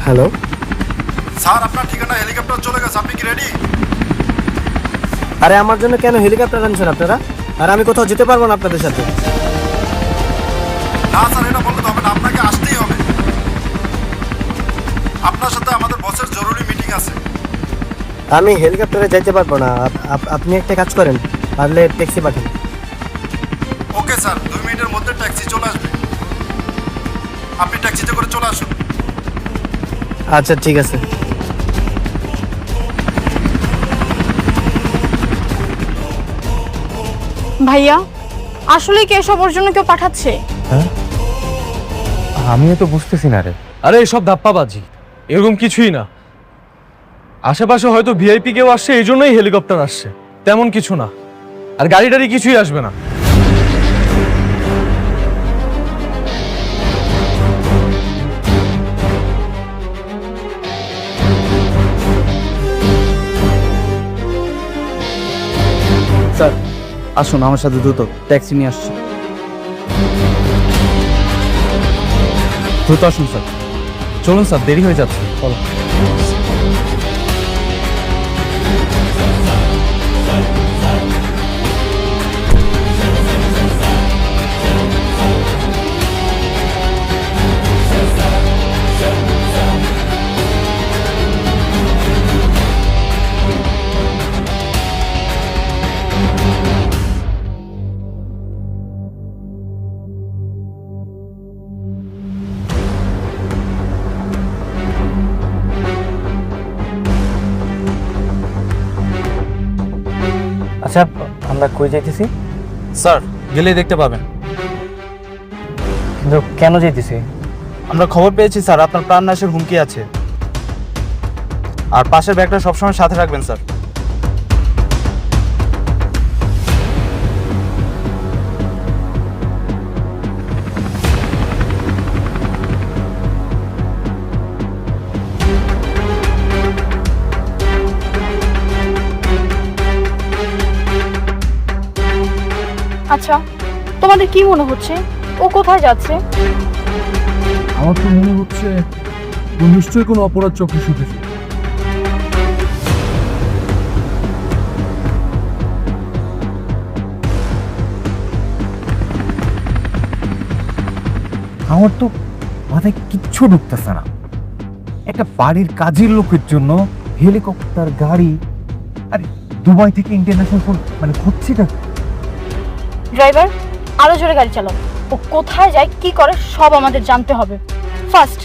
Hello sir, আপনার ঠিকানা helicopter চলে গেছে, আপনি কি রেডি? আরে আমার জন্য কেন হেলিকপ্টার আনছেন আপনারা? আর আমি কোথাও যেতে পারবো না আপনাদের সাথে। না স্যার, এটা বললে তো হবে না, আপনাকে আসতেই হবে। আপনার সাথে আমাদের বসের জরুরি মিটিং আছে। আমি হেলিকপ্টারে যাইতে পারবো না। আপনি একটা কাজ করেন, পারলে ট্যাক্সি পাঠান। ওকে স্যার, 2 মিনিটের মধ্যে ট্যাক্সি চলে আসবে, আপনি ট্যাক্সিতে করে চলে আসুন। আচ্ছা ঠিক আছে। ভাইয়া, আসলে কি এসব ওর জন্য কেউ পাঠাচ্ছে? হ্যাঁ, আমিও তো বুঝতেছি না রে। আরে এসব ধাপ্পাবাজি, এরকম কিছুই না। আশেপাশে হয়তো ভিআইপি কেউ আসছে, এই জন্যই হেলিকপ্টার আসছে, তেমন কিছু না। আর গাড়ি টাড়ি কিছুই আসবে না। স্যার আসুন আমার সাথে দ্রুত, ট্যাক্সি নিয়ে আসছি। দ্রুত আসুন স্যার। চলুন স্যার, দেরি হয়ে যাচ্ছে। চলো। আচ্ছা, আমরা কই যাইতেছি? স্যার গেলেই দেখতে পাবেন। কিন্তু কেন যাইতেছি? আমরা খবর পেয়েছি স্যার, আপনার প্রাণনাশের হুমকি আছে। আর পাশের ব্যাগটা সবসময় সাথে রাখবেন স্যার। আচ্ছা, তোমাদের কি মনে হচ্ছে ও কোথায় যাচ্ছে? আমার তো মনে হচ্ছে নিশ্চয়ই কোনো অপরাধ চক্রে শুধেছে। আমার তো মাথায় কিচ্ছু ঢুকতেছে না। একটা বাড়ির কাজের লোকের জন্য হেলিকপ্টার, গাড়ি, আর দুবাই থেকে ইন্টারন্যাশনাল ফোন, মানে হচ্ছেটা। ড্রাইভার, আরো জোরে গাড়ি চালাও। ও কোথায় যায়, কি করে, সব আমাদের জানতে হবে। ফার্স্ট